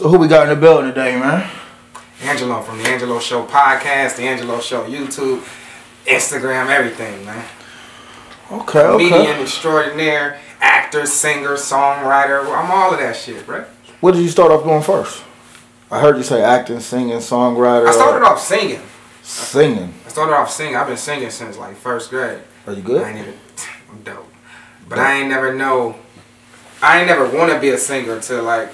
So who we got in the building today, man? Angelo from the Angelo Show podcast, the Angelo Show YouTube, Instagram, everything, man. Okay, Comedian extraordinaire, actor, singer, songwriter. I'm all of that shit, right? What did you start off doing first? I heard you say acting, singing, songwriter. I started off singing. Singing? I started off singing. I've been singing since like first grade. Are you good? I'm dope. But I ain't never want to be a singer till like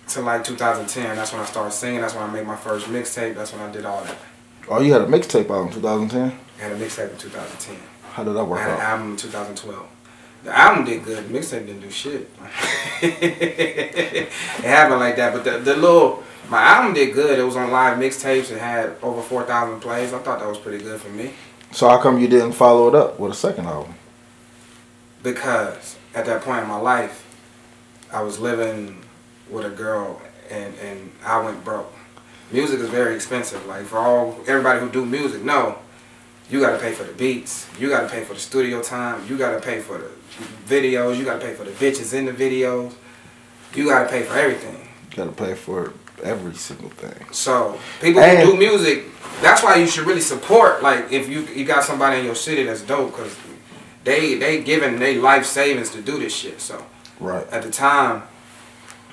2010. That's when I started singing. That's when I made my first mixtape. That's when I did all that. Oh, you had a mixtape out in 2010? I had a mixtape in 2010. How did that work out? I had an album in 2012. The album did good. The mixtape didn't do shit. It happened like that. But my album did good. It was on live mixtapes. It had over 4,000 plays. I thought that was pretty good for me. So how come you didn't follow it up with a second album? Because at that point in my life, I was living with a girl and I went broke. Music is very expensive. Like for everybody who do music, no. You gotta pay for the beats, you gotta pay for the studio time, you gotta pay for the videos, you gotta pay for the bitches in the videos, you gotta pay for everything. You gotta pay for every single thing. So people who do music, that's why you should really support, like if you got somebody in your city that's dope, because they giving their life savings to do this shit. So right at the time,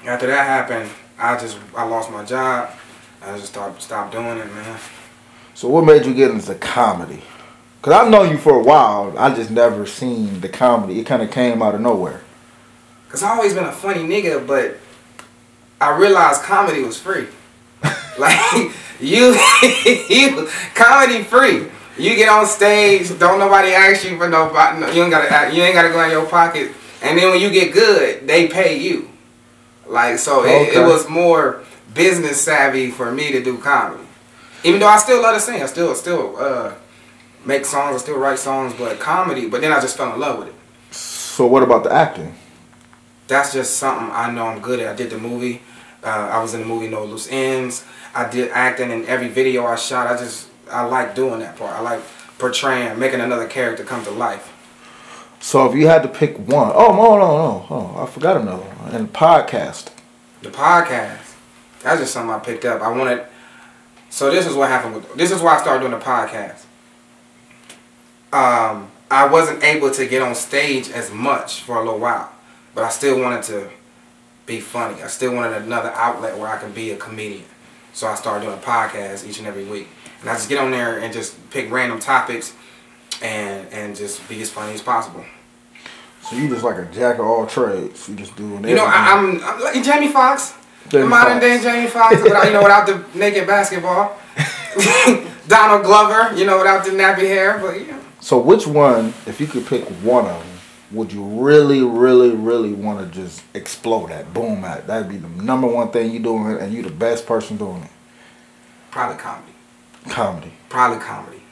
after that happened, I lost my job. I just stopped doing it, man. So what made you get into comedy? Because I've known you for a while. I just never seen the comedy. It kind of came out of nowhere. Because I've always been a funny nigga, but I realized comedy was free. Like, comedy free. You get on stage, don't nobody ask you for nobody. You ain't gotta go in your pocket. And then when you get good, they pay you. Like, so it was more business savvy for me to do comedy. Even though I still love to sing, I still make songs, I still write songs, but comedy. But then I just fell in love with it. So what about the acting? That's just something I know I'm good at. I did the movie. I was in the movie No Loose Ends. I did acting in every video I shot. I like doing that part. I like portraying, making another character come to life. So if you had to pick one, oh, I forgot another one. And podcast. The podcast. That's just something I picked up. So this is what happened this is why I started doing the podcast. I wasn't able to get on stage as much for a little while, but I still wanted to be funny. I still wanted another outlet where I can be a comedian. So I started doing a podcast each and every week. And I just get on there and just pick random topics and just be as funny as possible. So you just like a jack of all trades. You just doing everything. You know, I'm like Jamie Foxx. The modern day Jamie Foxx, without the naked basketball. Donald Glover, without the nappy hair, but yeah. So which one, if you could pick one of them, would you really, really, really want to just explode at, boom at? That'd be the number one thing you're doing, and you're the best person doing it. Probably comedy. Comedy. Probably comedy.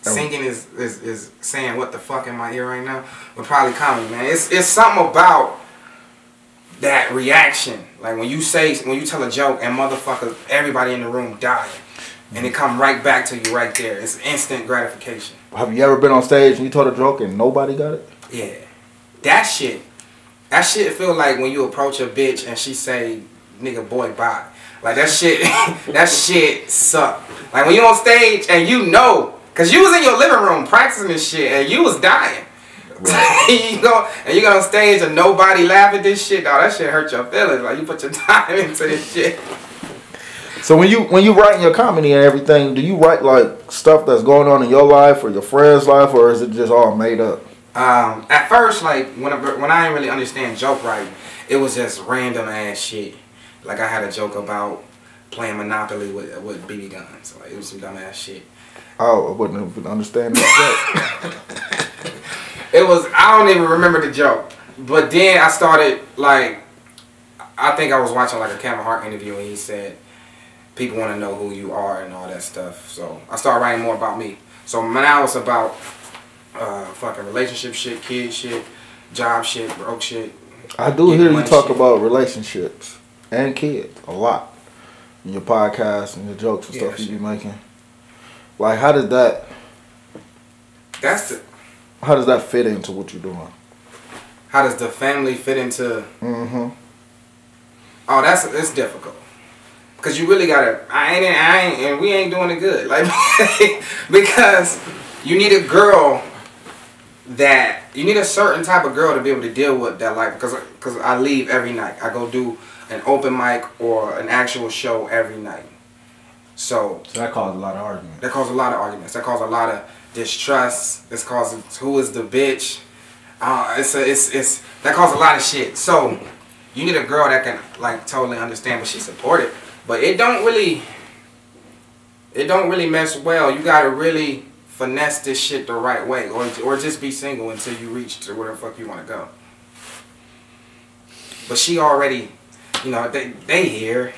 Singing is saying what the fuck in my ear right now, but probably comedy, man. It's something about that reaction, like when you tell a joke and motherfuckers, everybody in the room dying, and it come right back to you right there. It's instant gratification. Have you ever been on stage and you told a joke and nobody got it? Yeah, that shit feel like when you approach a bitch and she say, "Nigga, boy, bye." Like that shit, that shit suck. Like when you on stage and cause you was in your living room practicing this shit and you was dying. Right. you go on stage and nobody laugh at this shit, dog. That shit hurt your feelings. Like you put your time into this shit. So when you writing your comedy and everything, do you write like stuff that's going on in your life or your friend's life, or is it just all made up? At first, like when I didn't really understand joke writing, it was just random ass shit. Like I had a joke about playing Monopoly with BB guns. Like it was some dumb ass shit. Oh, I wouldn't even understand that. It was, I don't even remember the joke. But then I started, like, I think I was watching like a Kevin Hart interview and he said, people want to know who you are and all that stuff. So I started writing more about me. So now it's about fucking relationship shit, kid shit, job shit, broke shit. I do hear you talk about relationships and kids a lot in your podcast and your jokes and stuff you be making. Like, how does that... How does that fit into what you're doing? How does the family fit into... Oh, it's difficult. Cause you really gotta. And we ain't doing it good. Like because you need a girl that you need a certain type of girl to be able to deal with that life. Cause I leave every night. I go do an open mic or an actual show every night. So that caused a lot of arguments. That caused a lot of arguments. That caused a lot of distrust. This causes who is the bitch. That caused a lot of shit. So you need a girl that can like totally understand, but she's supportive. But it don't really mess well. You gotta really finesse this shit the right way, or just be single until you reach to where the fuck you want to go. But she already, you know, they here.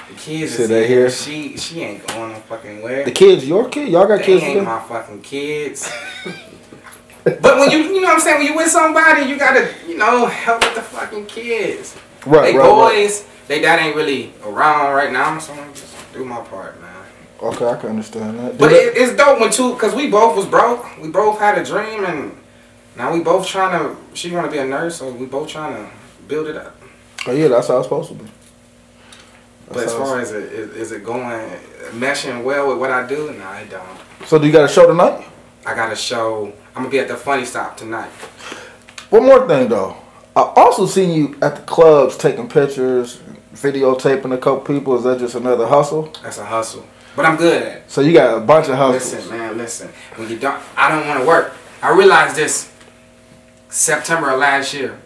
The kids is they here. She ain't going no fucking where. The kids, your kid, y'all got kids. They ain't my fucking kids. But when you know what I'm saying, when you with somebody, you gotta, you know, help with the fucking kids. Right, boys. They dad ain't really around right now, so I'm just do my part, man. Okay, I can understand that. But it's dope when cause we both was broke. We both had a dream, and now we both trying to. She want to be a nurse, so we both trying to build it up. Oh yeah, that's how it's supposed to be. But as far as is it going meshing well with what I do? No, I don't. So do you got a show tonight? I got a show. I'm gonna be at the Funny Stop tonight. One more thing though, I also seen you at the clubs taking pictures, videotaping a couple people. Is that just another hustle? That's a hustle, but I'm good at it. So you got a bunch of hustles. Listen, man, listen. When you don't, I don't want to work. I realized this September of last year.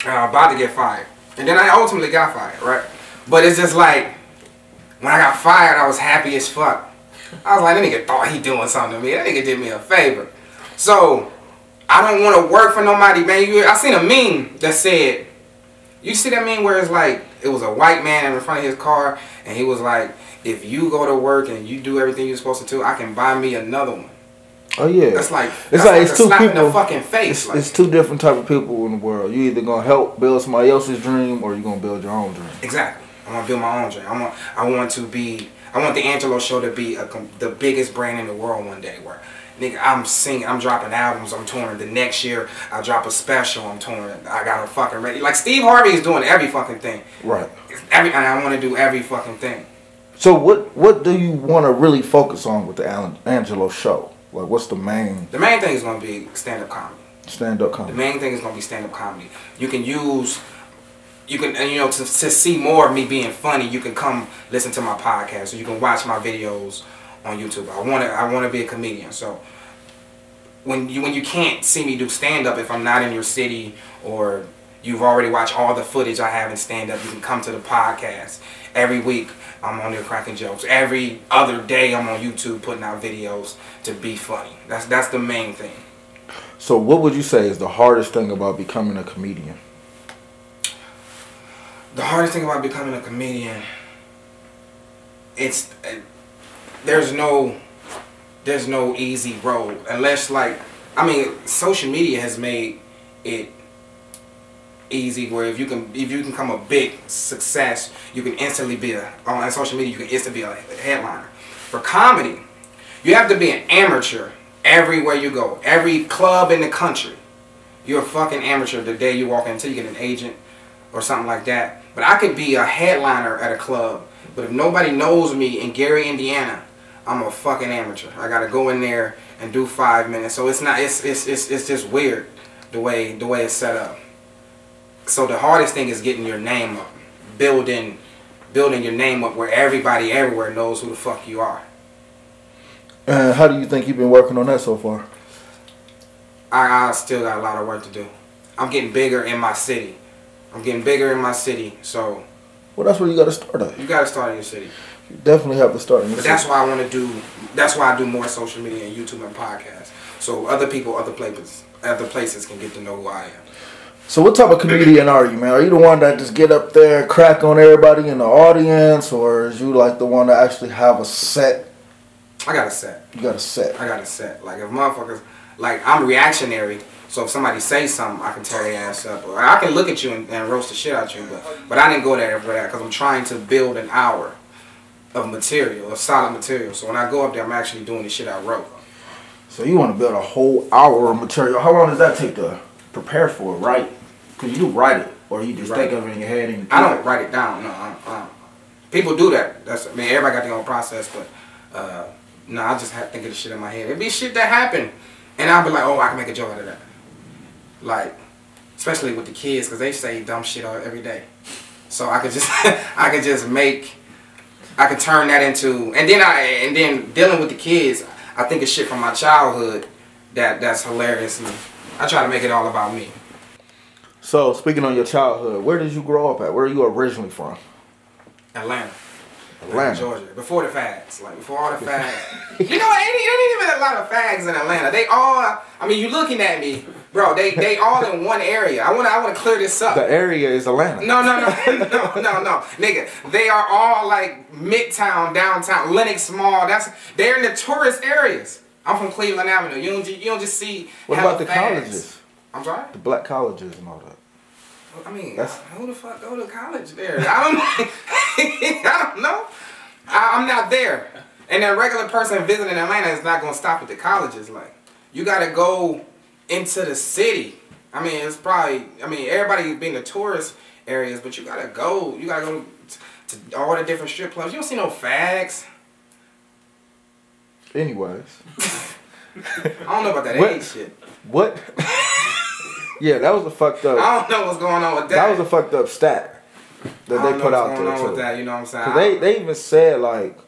I was about to get fired, and then I ultimately got fired, right? But it's just like, when I got fired, I was happy as fuck. I was like, that nigga thought he doing something to me. That nigga did me a favor. So, I don't want to work for nobody, man. I seen a meme that said, you see that meme where it's like, it was a white man in front of his car, and he was like, if you go to work and you do everything you're supposed to do, I can buy me another one. Oh yeah. That's like it's two slap people in the fucking face. It's two different type of people in the world. You either gonna help build somebody else's dream, or you gonna build your own dream. Exactly. I want to build my own dream. I want the Angelo show to be the biggest brand in the world one day. Where, nigga, I'm singing, I'm dropping albums, I'm touring. The next year, I drop a special, I'm touring. I got a fucking ready. Like Steve Harvey is doing every fucking thing. Right. And I want to do every fucking thing. So what do you want to really focus on with the Angelo show? Like, what's the main? The main thing is going to be stand-up comedy. Stand-up comedy. The main thing is going to be stand-up comedy. You can to see more of me being funny, you can come listen to my podcast, or you can watch my videos on YouTube. I want to be a comedian. So when you can't see me do stand-up if I'm not in your city, or you've already watched all the footage I have in stand-up, you can come to the podcast. Every week I'm on there cracking jokes. Every other day I'm on YouTube putting out videos to be funny. That's the main thing. So what would you say is the hardest thing about becoming a comedian? The hardest thing about becoming a comedian, there's no easy road, unless social media has made it easy where if you can become a big success, you can instantly on social media, you can instantly be a headliner. For comedy, you have to be an amateur everywhere you go. Every club in the country, you're a fucking amateur the day you walk in until you get an agent or something like that. But I could be a headliner at a club, but if nobody knows me in Gary, Indiana, I'm a fucking amateur. I gotta go in there and do 5 minutes. So it's just weird the way it's set up. So the hardest thing is getting your name up, building your name up where everybody everywhere knows who the fuck you are. And how do you think you've been working on that so far? I still got a lot of work to do. I'm getting bigger in my city. So. Well, that's where you got to start at. You got to start in your city. You definitely have to start in your city. That's why I want to do. That's why I do more social media and YouTube and podcasts. So other people, other places can get to know who I am. So what type of comedian are you, man? Are you the one that just get up there and crack on everybody in the audience, or is you like the one that actually have a set? I got a set. You got a set. I got a set. Like if motherfuckers, I'm reactionary. So if somebody says something, I can tear their ass up. Or I can look at you and roast the shit out you. But I didn't go there for that because I'm trying to build an hour of material, of solid material. So when I go up there, I'm actually doing the shit I wrote. So you want to build a whole hour of material. How long does that take to prepare for it, right? Because you do write it. Or you just think of it in your head and I don't write it down. No, people do that. Everybody got their own process, but no, I just think of the shit in my head. It'd be shit that happened, and I'll be like, oh, I can make a joke out of that. Like, especially with the kids, because they say dumb shit every day. So I could just, I could turn that into, and then dealing with the kids, I think of shit from my childhood that's hilarious, and I try to make it all about me. So, speaking on your childhood, where did you grow up at? Where are you originally from? Atlanta, Georgia. Before the fags, like before all the fags. You know, ain't even a lot of fags in Atlanta. They all, I mean, you looking at me, bro. They all in one area. I wanna clear this up. The area is Atlanta. No, nigga. They are all like Midtown, downtown, Lenox Mall. They're in the tourist areas. I'm from Cleveland Avenue. You don't just see. What about the colleges? I'm sorry? The black colleges and all that. I mean, who the fuck go to college there? I don't know. I'm not there. And a regular person visiting Atlanta is not going to stop at the colleges. Like, you got to go into the city. I mean, it's probably, everybody being the tourist areas, but you got to go. You got to go to all the different strip clubs. You don't see no fags. Anyways. I don't know about that age shit. What? Yeah, that was a fucked up. I don't know what's going on with that. That was a fucked up stat that they put out there too. With that, you know what I'm saying? 'Cause they even said like,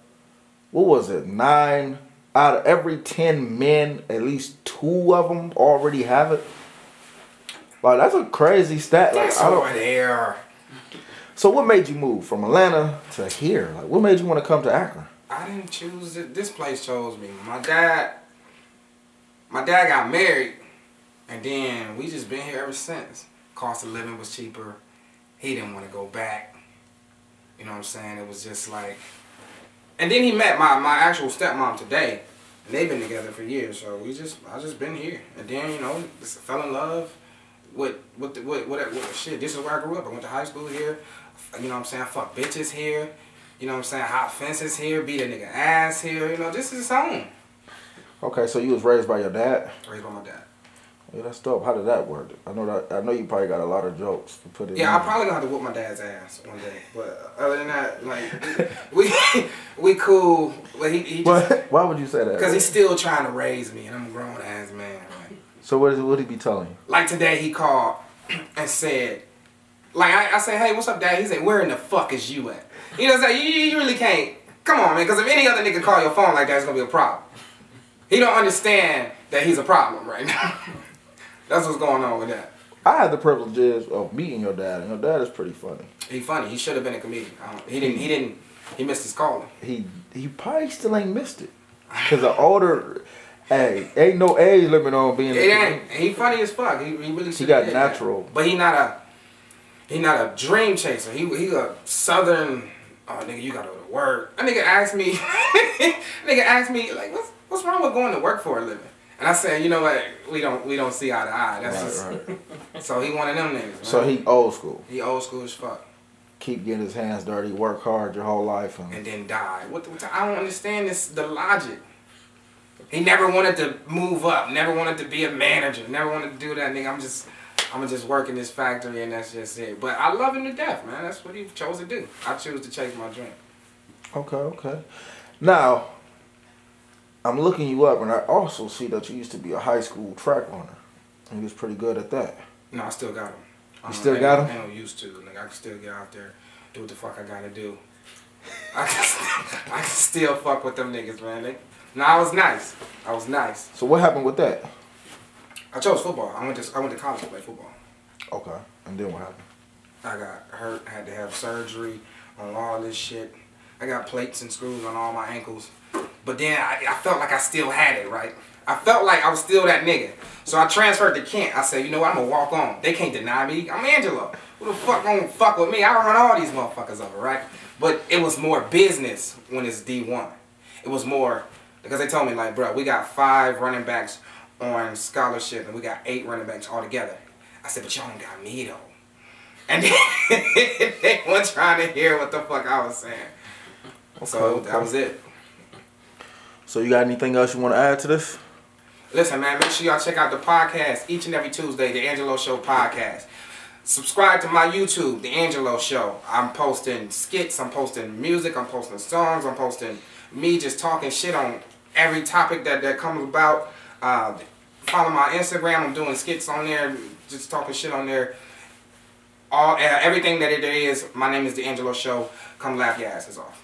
what was it? 9 out of every 10 men, at least 2 of them already have it. Like that's a crazy stat. Like that's over there. So what made you move from Atlanta to here? Like what made you want to come to Akron? I didn't choose it. This place chose me. My dad got married. And then we just been here ever since. Cost of living was cheaper. He didn't want to go back. You know what I'm saying? It was just like... And then he met my actual stepmom today. And they've been together for years. So I just been here. And then, you know, just fell in love with shit. This is where I grew up. I went to high school here. You know what I'm saying? I fuck bitches here. You know what I'm saying? Hot fences here. Beat a nigga ass here. You know, this is home. Okay, so you was raised by your dad? Raised by my dad. Yeah, that's dope. How did that work? I know you probably got a lot of jokes to put in. Yeah, I probably gonna have to whoop my dad's ass one day. But other than that, like we cool. But he just, why would you say that? Because he's still trying to raise me, and I'm a grown ass man. Right? So what he be telling you? Like today, he called and said, like I say, hey, what's up, Dad? He said, where in the fuck is you at? You know what I'm saying? You really can't. Come on, man. Because if any other nigga call your phone like that, it's gonna be a problem. He don't understand that he's a problem right now. That's what's going on with that. I had the privileges of meeting your dad, and your dad is pretty funny. He funny. He should have been a comedian. He missed his calling. He probably still ain't missed it. Cause the older, hey, ain't no age limit on being. It ain't. He funny as fuck. He really. He got natural. That. But he not a dream chaser. He a southern. Oh nigga, you gotta go to work. That nigga asked me like, what's wrong with going to work for a living? And I said, you know what, we don't see eye to eye. That's right. So he one of them niggas. Man. So he old school. He old school as fuck. Keep getting his hands dirty, work hard your whole life, and then die. I don't understand the logic. He never wanted to move up. Never wanted to be a manager. Never wanted to do that, nigga. I'm just working this factory, and that's just it. But I love him to death, man. That's what he chose to do. I choose to chase my dream. Okay. Now, I'm looking you up, and I also see that you used to be a high school track runner. And you was pretty good at that. No, I still got him. You still got him? I don't used to. Like, I can still get out there, do what the fuck I gotta do. I can still fuck with them niggas, man. I was nice. So what happened with that? I chose football. I went to college to play football. Okay. And then what happened? I got hurt. Had to have surgery on all this shit. I got plates and screws on all my ankles. But then I felt like I still had it, right? I felt like I was still that nigga. So I transferred to Kent. I said, you know what, I'm going to walk on. They can't deny me. I'm Angelo. Who the fuck gonna fuck with me? I run all these motherfuckers over, right? But it was more business when it's D1. It was more, because they told me, like, bro, we got 5 running backs on scholarship and we got 8 running backs altogether. I said, but y'all don't got me, though. And they weren't trying to hear what the fuck I was saying. So that was it. So you got anything else you want to add to this? Listen, man, make sure y'all check out the podcast each and every Tuesday, the Angelo Show podcast. Subscribe to my YouTube, The Angelo Show. I'm posting skits, I'm posting music, I'm posting songs, I'm posting me just talking shit on every topic that comes about. Follow my Instagram, I'm doing skits on there, just talking shit on there. Everything that it is, my name is The Angelo Show. Come laugh your asses off.